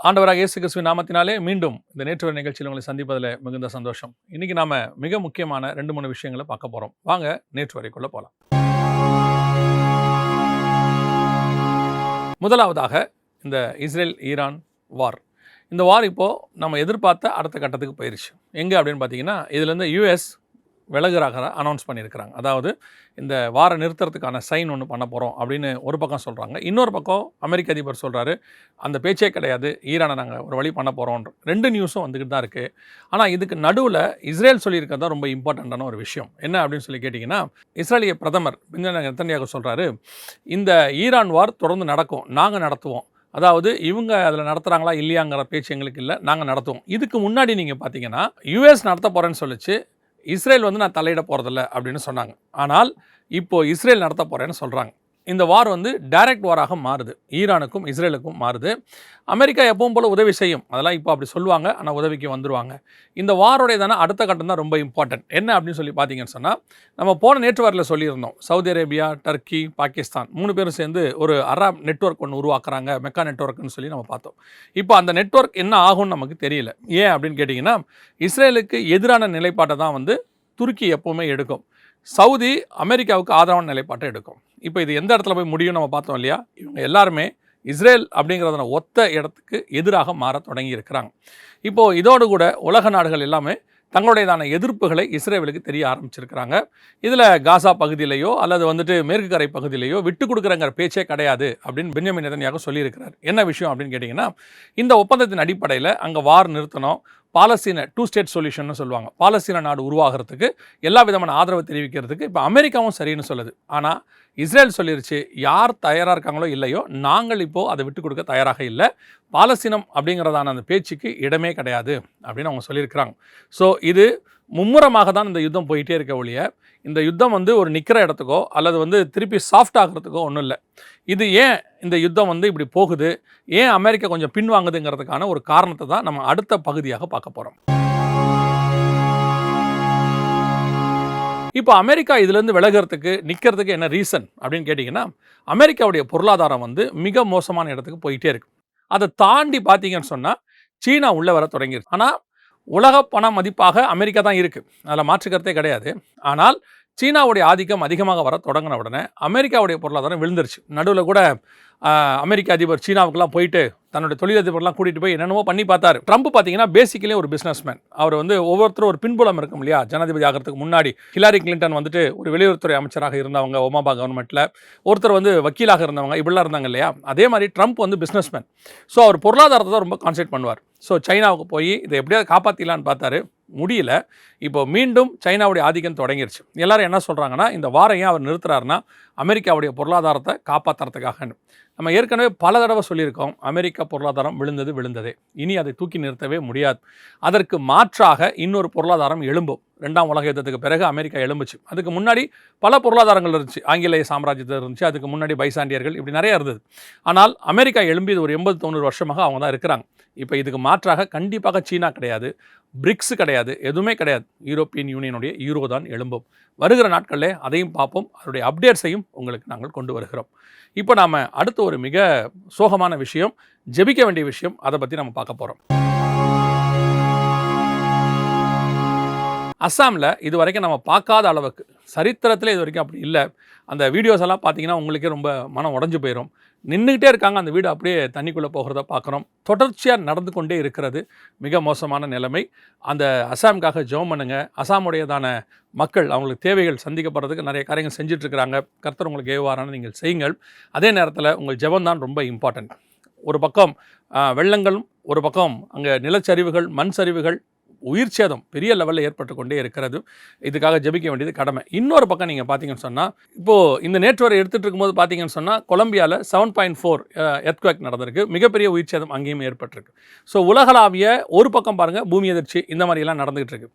ஆண்டவராக இயேசு கிறிஸ்துவின் நாமத்தினாலே மீண்டும் இந்த நேற்று நிகழ்ச்சியில் உங்களை சந்திப்பதில் மிகுந்த சந்தோஷம். இன்னைக்கு நாம மிக முக்கியமான 2-3 விஷயங்களை பார்க்க போறோம். வாங்க நேற்று வரைக்குள்ள போலாம். முதலாவதாக இந்த இஸ்ரேல் ஈரான் வார். இந்த வார் இப்போ நம்ம எதிர்பார்த்த அடுத்த கட்டத்துக்கு போயிருச்சு. எங்கே அப்படின்னு பார்த்தீங்கன்னா, இதுலேருந்து யூஎஸ் விலகுறாக அனௌன்ஸ் பண்ணியிருக்கிறாங்க. அதாவது இந்த வார நிறுத்துறதுக்கான சைன் ஒன்று பண்ண போகிறோம் அப்படின்னு ஒரு பக்கம் சொல்கிறாங்க. இன்னொரு பக்கம் அமெரிக்க அதிபர் சொல்கிறாரு, அந்த பேச்சே கிடையாது, ஈரானை நாங்கள் ஒரு வழி பண்ண போகிறோன்ற 2 நியூஸும் வந்துக்கிட்டு தான் இருக்குது. ஆனால் இதுக்கு நடுவில் இஸ்ரேல் சொல்லியிருக்கிறது தான் ரொம்ப இம்பார்ட்டண்ட்டான ஒரு விஷயம். என்ன அப்படின்னு சொல்லி கேட்டிங்கன்னா, இஸ்ரேலிய பிரதமர் பென்ஜமின் நெத்தன்யாகு சொல்கிறாரு, இந்த ஈரான் வார் தொடர்ந்து நடக்கும், நாங்கள் நடத்துவோம். அதாவது இவங்க அதில் நடத்துகிறாங்களா இல்லையாங்கிற பேச்சு எங்களுக்கு இல்லை, நாங்கள் நடத்துவோம். இதுக்கு முன்னாடி நீங்கள் பார்த்தீங்கன்னா யூஎஸ் நடத்த போகிறேன்னு சொல்லிச்சு, இஸ்ரேல் நான் தலையிட போகிறதில்ல அப்படின்னு சொன்னாங்க. ஆனால் இப்போது இஸ்ரேல் நடத்த போகிறேன்னு சொல்கிறாங்க. இந்த வார் டைரக்ட் வாராக மாறுது, ஈரானுக்கும் இஸ்ரேலுக்கும் மாறுது. அமெரிக்கா எப்பவும் போல் உதவி செய்யும், அதெல்லாம் இப்போ அப்படி சொல்லுவாங்க, ஆனால் உதவிக்கு வந்துடுவாங்க. இந்த வாரோடைய அடுத்த கட்டம் தான் ரொம்ப இம்பார்ட்டன்ட். என்ன அப்படின்னு சொல்லி பார்த்தீங்கன்னு சொன்னால், நம்ம போன நேற்று வாரில் சொல்லியிருந்தோம், சவுதி அரேபியா, டர்க்கி, பாகிஸ்தான் 3 பேரும் சேர்ந்து ஒரு அரப் நெட்வொர்க் ஒன்று உருவாக்குறாங்க, மெக்கா நெட்வொர்க்னு சொல்லி நம்ம பார்த்தோம். இப்போ அந்த நெட்வொர்க் என்ன ஆகும்னு நமக்கு தெரியல. ஏன் அப்படின்னு கேட்டிங்கன்னா, இஸ்ரேலுக்கு எதிரான நிலைப்பாட்டை தான் துருக்கி எப்போவுமே எடுக்கும், சவுதி அமெரிக்காவுக்கு ஆதரவான நிலைப்பாட்டை எடுக்கும். இப்போ இது எந்த இடத்துல போய் முடியும் நம்ம பார்த்தோம் இல்லையா? இவங்க எல்லாருமே இஸ்ரேல் அப்படிங்கிறத ஒத்த இடத்துக்கு எதிராக மாற தொடங்கி இருக்கிறாங்க. இப்போது இதோடு கூட உலக நாடுகள் எல்லாமே தங்களுடையதான எதிர்ப்புகளை இஸ்ரேலுக்கு தெரிய ஆரம்பிச்சிருக்கிறாங்க. இதில் காசா பகுதியிலையோ அல்லது மேற்கு கரை பகுதியிலையோ விட்டு கொடுக்குறங்கிற பேச்சே கிடையாது அப்படின்னு பென்ஜமின் நெதன்யாகு சொல்லியிருக்கிறார். என்ன விஷயம் அப்படின்னு கேட்டிங்கன்னா, இந்த ஒப்பந்தத்தின் அடிப்படையில் அங்கே வார் நிறுத்தணும், பாலஸ்தீன 2 ஸ்டேட் சொல்யூஷன் சொல்லுவாங்க, பாலஸ்தீன நாடு உருவாகிறதுக்கு எல்லா விதமான ஆதரவு தெரிவிக்கிறதுக்கு இப்போ அமெரிக்காவும் சரின்னு சொல்லுது. ஆனால் இஸ்ரேல் சொல்லிருச்சு, யார் தயாராக இருக்காங்களோ இல்லையோ, நாங்கள் இப்போது அதை விட்டு கொடுக்க தயாராக இல்லை, பாலஸ்தீனம் அப்படிங்கிறதான அந்த பேச்சுக்கு இடமே கிடையாது அப்படின்னு அவங்க சொல்லியிருக்கிறாங்க. ஸோ இது மும்முரமாக தான் இந்த யுத்தம் போயிட்டே இருக்க ஒழிய, இந்த யுத்தம் ஒரு நிற்கிற இடத்துக்கோ அல்லது திருப்பி சாஃப்ட் ஆகிறதுக்கோ ஒன்றும் இல்லை. இது ஏன் இந்த யுத்தம் இப்படி போகுது, ஏன் அமெரிக்கா கொஞ்சம் பின்வாங்குதுங்கிறதுக்கான ஒரு காரணத்தை தான் நம்ம அடுத்த பகுதியாக பார்க்க போகிறோம். இப்போ அமெரிக்கா இதுலேருந்து விலகிறதுக்கு நிற்கிறதுக்கு என்ன ரீசன் அப்படின்னு கேட்டிங்கன்னா, அமெரிக்காவுடைய பொருளாதாரம் மிக மோசமான இடத்துக்கு போயிட்டே இருக்குது. அதை தாண்டி பார்த்தீங்கன்னு சொன்னால் சீனா உள்ளே வர தொடங்கிருக்கு. ஆனால் உலக பண மதிப்பாக அமெரிக்கா தான் இருக்குது, அதில் மாற்றுக்கிறதே கிடையாது. ஆனால் சீனாவுடைய ஆதிக்கம் அதிகமாக வர தொடங்கின உடனே அமெரிக்காவுடைய பொருளாதாரம் விழுந்துருச்சு. நடுவில் கூட அமெரிக்க அதிபர் சீனாவுக்குலாம் போயிட்டு தன்னுடைய தொழிலதிபர்லாம் கூட்டிகிட்டு போய் என்னென்னமோ பண்ணி பார்த்தாரு. ட்ரம்ப் பார்த்தீங்கன்னா பேசிக்கலி ஒரு பிஸ்னஸ்மேன். அவர் ஒவ்வொருத்தரும் ஒரு பின்புலம் இருக்கும் இல்லையா? ஜனாதிபதி ஆகிறதுக்கு முன்னாடி ஹிலாரி கிளின்டன் ஒரு வெளியுறவுத்துறை அமைச்சராக இருந்தவங்க ஒபாமா கவர்மெண்ட்டில், ஒருத்தர் வக்கீலாக இருந்தவங்க, இப்படிலாம் இருந்தாங்க இல்லையா? அதே மாதிரி ட்ரம்ப் பிஸ்னஸ்மேன். ஸோ அவர் பொருளாதாரத்தை தான் ரொம்ப கான்சன்ட்ரேட் பண்ணுவார். ஸோ சைனாவுக்கு போய் இதை எப்படியாவது காப்பாற்றிக்கலான்னு பார்த்தாரு, முடியல. இப்போ மீண்டும் சைனாவுடைய ஆதிக்கம் தொடங்கிருச்சு. எல்லாரும் என்ன சொல்கிறாங்கன்னா, இந்த வாரம் ஏன் அவர் நிறுத்துறாருன்னா அமெரிக்காவுடைய பொருளாதாரத்தை காப்பாற்றுறதுக்காக. நம்ம ஏற்கனவே பல தடவை சொல்லியிருக்கோம், அமெரிக்கா பொருளாதாரம் விழுந்ததே, இனி அதை தூக்கி நிறுத்தவே முடியாது. அதற்கு மாற்றாக இன்னொரு பொருளாதாரம் எழும்பும். 2ஆம் உலக யுத்தத்துக்கு பிறகு அமெரிக்கா எழும்புச்சு. அதுக்கு முன்னாடி பல பொருளாதாரங்கள் இருந்துச்சு, ஆங்கிலேய சாம்ராஜ்யத்தில் இருந்துச்சு, அதுக்கு முன்னாடி பைசாண்டியர்கள், இப்படி நிறைய இருந்தது. ஆனால் அமெரிக்கா எழும்பியது ஒரு 80-90 வருஷமாக அவங்க தான் இருக்கிறாங்க. இப்போ இதுக்கு மாற்றாக கண்டிப்பாக சீனா கிடையாது, பிரிக்ஸ் கிடையாது, எதுவுமே கிடையாது. யூரோப்பியன் யூனியனுடைய யூரோ தான் எழும்பும். வருகிற நாட்களில் அதையும் பார்ப்போம், அதனுடைய அப்டேட்ஸையும் உங்களுக்கு நாங்கள் கொண்டு வருகிறோம். இப்போ நாம் அடுத்த ஒரு மிக சோகமான விஷயம், ஜெபிக்க வேண்டிய விஷயம், அதை பற்றி நம்ம பார்க்க போகிறோம். அஸ்ஸாமில் இது வரைக்கும் நம்ம பார்க்காத அளவுக்கு, சரித்திரத்தில் இது வரைக்கும் அப்படி இல்லை. அந்த வீடியோஸ் எல்லாம் பார்த்தீங்கன்னா உங்களுக்கே ரொம்ப மனம் உடஞ்சு போயிடும். நின்றுக்கிட்டே இருக்காங்க, அந்த வீடு அப்படியே தண்ணிக்குள்ளே போகிறத பார்க்குறோம். தொடர்ச்சியாக நடந்து கொண்டே இருக்கிறது, மிக மோசமான நிலைமை. அந்த அஸ்ஸாமுக்காக ஜெபம் பண்ணுங்க. அஸ்ஸாமுடையதான மக்கள் அவங்களுக்கு தேவைகள் சந்திக்கப்படுறதுக்கு நிறைய காரியங்கள் செஞ்சிட்ருக்கிறாங்க. கர்த்தர் உங்களுக்கு ஏவாரான நீங்கள் செய்யுங்கள். அதே நேரத்தில் உங்கள் ஜெபம் தான் ரொம்ப இம்பார்ட்டன்ட். ஒரு பக்கம் வெள்ளங்களும், ஒரு பக்கம் அங்கே நிலச்சரிவுகள், மண் சரிவுகள், உயிர் சேதம் பெரிய லெவலில் ஏற்பட்டு கொண்டே இருக்கிறது. இதுக்காக ஜெபிக்க வேண்டியது கடமை. இன்னொரு பக்கம் நீங்கள் பார்த்தீங்கன்னு சொன்னால், இப்போது இந்த நேற்று வரை எடுத்துகிட்டு இருக்கும்போது பார்த்தீங்கன்னு சொன்னால், கொலம்பியாவில் 7.4 எர்த்குவேக் நடந்திருக்கு. மிகப்பெரிய உயிர் சேதம் அங்கேயும் ஏற்பட்டிருக்கு. ஸோ உலகளாவிய ஒரு பக்கம் பாருங்கள், பூமி எதிர்ச்சி இந்த மாதிரியெல்லாம் நடந்துகிட்டு இருக்கு.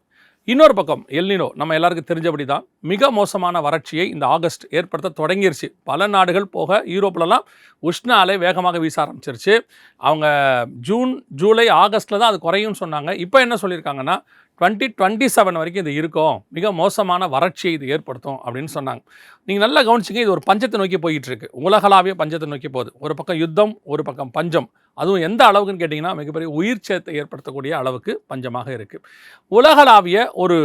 இன்னொரு பக்கம் எல்னினோ, நம்ம எல்லாருக்கும் தெரிஞ்சபடி தான் மிக மோசமான வறட்சியை இந்த ஆகஸ்ட் ஏற்படுத்த தொடங்கிருச்சு. பல நாடுகள் போக யூரோப்லலாம் உஷ்ண அலை வேகமாக வீச ஆரம்பிச்சிருச்சு. அவங்க ஜூன், ஜூலை, ஆகஸ்ட்டில் தான் அது குறையும்னு சொன்னாங்க. இப்போ என்ன சொல்லியிருக்காங்கன்னா 2027 வரைக்கும் இது இருக்கும், மிக மோசமான வறட்சியை இது ஏற்படுத்தும் அப்படின்னு சொன்னாங்க. நீங்கள் நல்லா கவனிச்சிங்க, இது ஒரு பஞ்சத்தை நோக்கி போயிட்டு இருக்கு, உலகளாவிய பஞ்சத்தை நோக்கி போகுது. ஒரு பக்கம் யுத்தம், ஒரு பக்கம் பஞ்சம், அதுவும் எந்த அளவுக்குன்னு கேட்டிங்கன்னா மிகப்பெரிய உயிர் சேதத்தை ஏற்படுத்தக்கூடிய அளவுக்கு பஞ்சமாக இருக்குது. உலகளாவிய ஒரு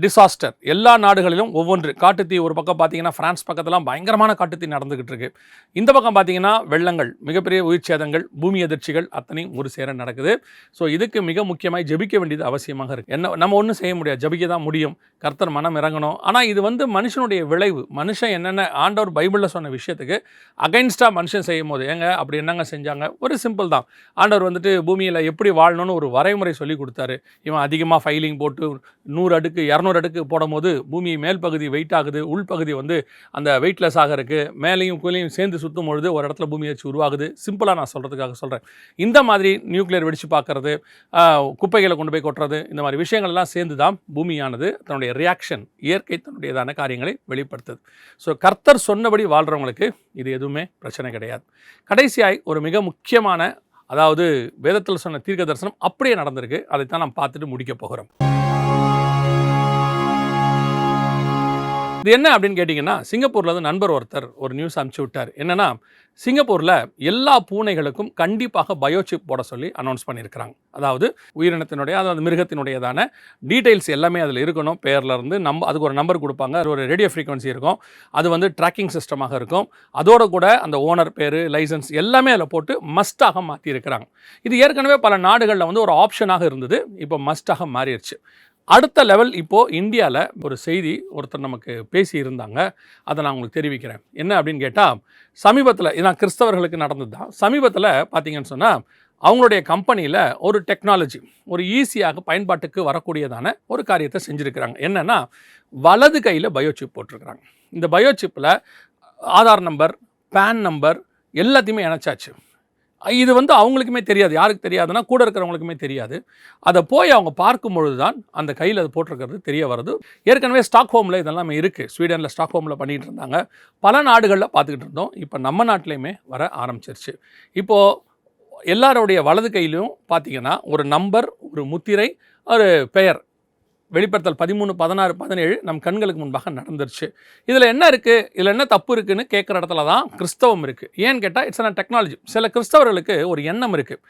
டிசாஸ்டர் எல்லா நாடுகளிலும் ஒவ்வொன்று. காட்டுத்தீ ஒரு பக்கம் பார்த்தீங்கன்னா ஃப்ரான்ஸ் பக்கத்துலாம் பயங்கரமான காட்டுத்தீ நடந்துக்கிட்டு இருக்கு. இந்த பக்கம் பார்த்தீங்கன்னா வெள்ளங்கள், மிகப்பெரிய உயிர் சேதங்கள், பூமி அதிர்ச்சிகள் அத்தனையும் ஒரு சேர நடக்குது. ஸோ இதுக்கு மிக முக்கியமாக ஜெபிக்க வேண்டியது அவசியமாக இருக்குது. என்ன நம்ம ஒன்றும் செய்ய முடியாது, ஜெபிக்க தான் முடியும். கர்த்தர் மனம் இறங்கணும். ஆனால் இது மனுஷனுடைய விளைவு. மனுஷன் என்னென்ன ஆண்டவர் பைபிளில் சொன்ன விஷயத்துக்கு அகைன்ஸ்டாக மனுஷன் செய்யும் போது ஏங்க அப்படி என்னங்க செஞ்சாங்க? ஒரு சிம்பிள் தான். ஆண்டவர் பூமியில் எப்படி வாழணும்னு ஒரு வரைமுறை சொல்லி கொடுத்தாரு. இவன் அதிகமாக ஃபைலிங் போட்டு 100 அடுக்கு 200 அடுக்கு போடும்போது பூமி மேல் பகுதி வெயிட் ஆகுது, உள்பகுதி அந்த வெயிட்லெஸ் ஆகிறதுக்கு மேலேயும் கீழேயும் சேர்ந்து சுற்றும் பொழுது ஒரு இடத்துல பூமி வச்சு உருவாகுது. சிம்பிளாக நான் சொல்கிறதுக்காக சொல்கிறேன். இந்த மாதிரி நியூக்ளியர் வெடிச்சு பார்க்கறது, குப்பைகளை கொண்டு போய் கொட்டுறது, இந்த மாதிரி விஷயங்கள்லாம் சேர்ந்து தான் பூமியானது தன்னுடைய ரியாக்ஷன், இயற்கை தன்னுடையதான காரியங்களை வெளிப்படுத்துது. ஸோ கர்த்தர் சொன்னபடி வாழ்கிறவங்களுக்கு இது எதுவுமே பிரச்சனை கிடையாது. கடைசியாய் ஒரு மிக முக்கியமான, அதாவது வேதத்தில் சொன்ன தீர்க்க தரிசனம் அப்படியே நடந்திருக்கு. அதைத்தான் நாம் பார்த்துட்டு முடிக்க போகிறோம். இது என்ன அப்படின்னு கேட்டிங்கன்னா, சிங்கப்பூரில் நண்பர் ஒருத்தர் ஒரு நியூஸ் அனுப்பிச்சி விட்டார். என்னென்னா, சிங்கப்பூரில் எல்லா பூனைகளுக்கும் கண்டிப்பாக பயோசிப் போட சொல்லி அனௌன்ஸ் பண்ணியிருக்கிறாங்க. அதாவது அதாவது மிருகத்தினுடையதான டீட்டெயில்ஸ் எல்லாமே அதில் இருக்கணும். பேர்லேருந்து அதுக்கு ஒரு நம்பர் கொடுப்பாங்க. அது ஒரு ரேடியோ ஃப்ரீக்வன்சி இருக்கும். அது ட்ராக்கிங் சிஸ்டமாக இருக்கும். அதோட கூட அந்த ஓனர் பேர், லைசன்ஸ் எல்லாமே அதில் போட்டு மஸ்டாக மாற்றியிருக்கிறாங்க. இது ஏற்கனவே பல நாடுகளில் ஒரு ஆப்ஷனாக இருந்தது. இப்போ மஸ்டாக மாறிடுச்சு. அடுத்த லெவல் இப்போது இந்தியாவில் ஒரு செய்தி ஒருத்தர் நமக்கு பேசி இருந்தாங்க. அதை நான் உங்களுக்கு தெரிவிக்கிறேன். என்ன அப்படின்னு கேட்டால், சமீபத்தில் இதான் கிறிஸ்தவர்களுக்கு நடந்தது தான். சமீபத்தில் பார்த்தீங்கன்னு சொன்னால் அவங்களுடைய கம்பெனியில் ஒரு டெக்னாலஜி ஒரு ஈஸியாக பயன்பாட்டுக்கு வரக்கூடியதான ஒரு காரியத்தை செஞ்சுருக்கிறாங்க. என்னென்னா, வலது கையில் பயோசிப் போட்டிருக்கிறாங்க. இந்த பயோசிப்பில் ஆதார் நம்பர், பேன் நம்பர் எல்லாத்தையுமே இணைச்சாச்சு. இது அவங்களுக்குமே தெரியாது. யாருக்கு தெரியாதுன்னா கூட இருக்கிறவங்களுக்குமே தெரியாது. அதை போய் அவங்க பார்க்கும் பொழுது தான் அந்த கையில் அது போட்டிருக்கிறது தெரிய வருது. ஏற்கனவே ஸ்டாக்ஹோமில் இதெல்லாம் இருக்குது. ஸ்வீடனில் ஸ்டாக்ஹோமில் பண்ணிகிட்டு இருந்தாங்க. பல நாடுகளில் பார்த்துக்கிட்டு இருந்தோம். இப்போ நம்ம நாட்டிலையுமே வர ஆரம்பிச்சிருச்சு. இப்போது எல்லாருடைய வலது கையிலையும் பார்த்தீங்கன்னா ஒரு நம்பர், ஒரு முத்திரை, ஒரு பெயர், வெளிப்படுத்தல் 13, 16, 17 நம் கண்களுக்கு முன்பாக நடந்துருச்சு. இதில் என்ன இருக்குது, இதில் என்ன தப்பு இருக்குதுன்னு கேட்குற இடத்துல தான் கிறிஸ்தவம் இருக்குது. ஏன்னு கேட்டால் இட்ஸ் அ டெக்னாலஜி. சில கிறிஸ்தவர்களுக்கு ஒரு எண்ணம் இருக்குது.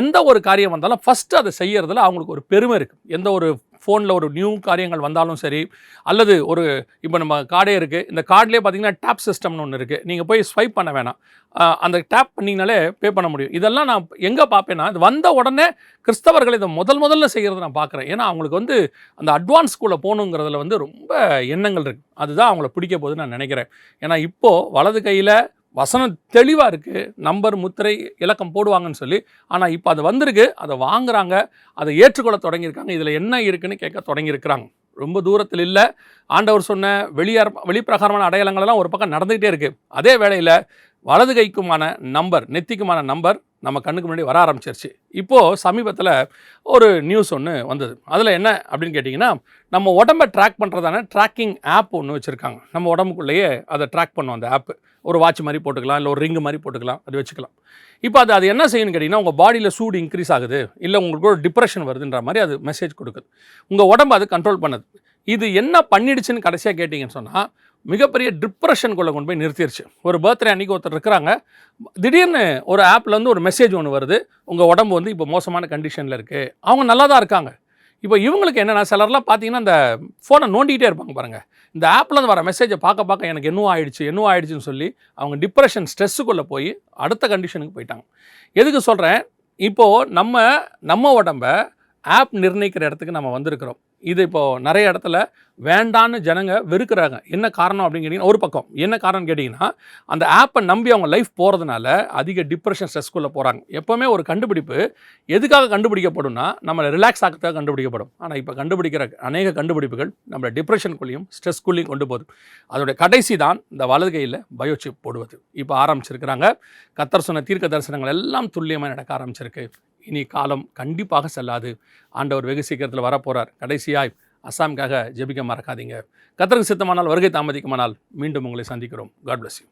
எந்த ஒரு காரியம் வந்தாலும் ஃபஸ்ட்டு அதை செய்யறதுல அவங்களுக்கு ஒரு பெருமை இருக்குது. எந்த ஒரு ஃபோனில் ஒரு நியூ காரியங்கள் வந்தாலும் சரி, அல்லது இப்போ நம்ம கார்டே இருக்குது. இந்த கார்ட்லேயே பார்த்தீங்கன்னா டேப் சிஸ்டம்னு ஒன்று இருக்குது. நீங்கள் போய் ஸ்வைப் பண்ண வேணாம், அந்த டேப் பண்ணிங்கனாலே பே பண்ண முடியும். இதெல்லாம் நான் எங்கே பார்ப்பேன்னா, இது வந்த உடனே கிறிஸ்தவர்கள் இதை முதல்ல செய்கிறத நான் பார்க்குறேன். ஏன்னா அவங்களுக்கு அந்த அட்வான்ஸ்குள்ளே போகணுங்கிறதுல ரொம்ப எண்ணங்கள் இருக்குது. அதுதான் அவங்கள பிடிக்க போகுதுன்னு நான் நினைக்கிறேன். ஏன்னா இப்போது வலது கையில் வசனம் தெளிவாக இருக்குது. நம்பர், முத்திரை, இலக்கம் போடுவாங்கன்னு சொல்லி. ஆனால் இப்போ அது வந்திருக்கு. அதை வாங்குகிறாங்க, அதை ஏற்றுக்கொள்ள தொடங்கியிருக்காங்க. இதில் என்ன இருக்குதுன்னு கேட்க தொடங்கியிருக்கிறாங்க. ரொம்ப தூரத்தில் இல்லை. ஆண்டவர் சொன்ன வெளிப்பிரகாரமான அடையாளங்களெல்லாம் ஒரு பக்கம் நடந்துக்கிட்டே இருக்குது. அதே வேளையில் வலது கைக்குமான நம்பர், நெத்திக்குமான நம்பர் நம்ம கண்ணுக்கு முன்னாடி வர ஆரம்பிச்சிருச்சு. இப்போது சமீபத்தில் ஒரு நியூஸ் ஒன்று வந்தது. அதில் என்ன அப்படின்னு கேட்டிங்கன்னா, நம்ம உடம்பை ட்ராக் பண்ணுறதான ட்ராக்கிங் ஆப் ஒன்று வச்சுருக்காங்க. நம்ம உடம்புக்குள்ளேயே அதை ட்ராக் பண்ணும் அந்த ஆப்பு. ஒரு வாட்ச் மாதிரி போட்டுக்கலாம், இல்லை ஒரு ரிங்கு மாதிரி போட்டுக்கலாம், அது வச்சுக்கலாம். இப்போ அது என்ன செய்யணும்னு கேட்டிங்கன்னா, உங்கள் பாடியில் சூடு இன்க்ரீஸ் ஆகுது, இல்லை உங்களுக்கு ஒரு டிப்ரெஷன் வருதுன்ற மாதிரி அது மெசேஜ் கொடுக்குது. உங்கள் உடம்பு அது கண்ட்ரோல் பண்ணுது. இது என்ன பண்ணிடுச்சுன்னு கடைசியாக கேட்டிங்கன்னு சொன்னால், மிகப்பெரிய டிப்ரெஷனுக்குள்ளே கொண்டு போய் நிறுத்திடுச்சு. ஒரு பர்த்டே அன்றைக்கி ஒருத்தர் இருக்கிறாங்க. திடீர்னு ஒரு ஆப்லேருந்து ஒரு மெசேஜ் ஒன்று வருது, உங்கள் உடம்பு இப்போ மோசமான கண்டிஷனில் இருக்குது. அவங்க நல்லா தான் இருக்காங்க. இப்போ இவங்களுக்கு என்னென்னா, சிலர்லாம் பார்த்தீங்கன்னா அந்த ஃபோனை நோண்டிகிட்டே இருப்பாங்க பாருங்கள். இந்த ஆப்லேருந்து வர மெசேஜை பார்க்க எனக்கு என்னவோ ஆயிடுச்சுன்னு சொல்லி அவங்க டிப்ரெஷன், ஸ்ட்ரெஸ்ஸுக்குள்ளே போய் அடுத்த கண்டிஷனுக்கு போயிட்டாங்க. எதுக்கு சொல்கிறேன், இப்போது நம்ம உடம்பை ஆப் நிர்ணயிக்கிற இடத்துக்கு நம்ம வந்திருக்கிறோம். இது இப்போது நிறைய இடத்துல வேண்டான்னு ஜனங்க வெறுக்கிறாங்க. என்ன காரணம் அப்படின்னு கேட்டிங்கன்னா, ஒரு பக்கம் என்ன காரணம்னு கேட்டிங்கன்னா, அந்த ஆப்பை நம்பி அவங்க லைஃப் போகிறதுனால அதிக டிப்ரெஷன், ஸ்ட்ரெஸ்க்குள்ளே போகிறாங்க. எப்போவுமே ஒரு கண்டுபிடிப்பு எதுக்காக கண்டுபிடிக்கப்படும்னா, நம்மளை ரிலாக்ஸ் ஆகிறதுக்காக கண்டுபிடிக்கப்படும். ஆனால் இப்போ கண்டுபிடிக்கிற அநேக கண்டுபிடிப்புகள் நம்மளை டிப்ரெஷனுக்குள்ளேயும் ஸ்ட்ரெஸ்க்குள்ளேயும் கொண்டு போகுது. அதோடைய கடைசி தான் இந்த வலது கையில் பயோசிப் போடுவது. இப்போ ஆரம்பிச்சிருக்கிறாங்க. கர்த்தர் சொன்ன தீர்க்க தரிசனங்கள் எல்லாம் துல்லியமாக நடக்க ஆரம்பிச்சிருக்கு. இனி காலம் கண்டிப்பாக செல்லாது. ஆண்டவர் வெகு சீக்கிரத்தில் வரப்போகிறார். கடைசியாய் அசாமுக்காக ஜெபிக்க மறக்காதீங்க. கர்த்தருக்கு சித்தமானால், வருகை தாமதிக்குமானால் மீண்டும் உங்களை சந்திக்கிறோம். God bless you.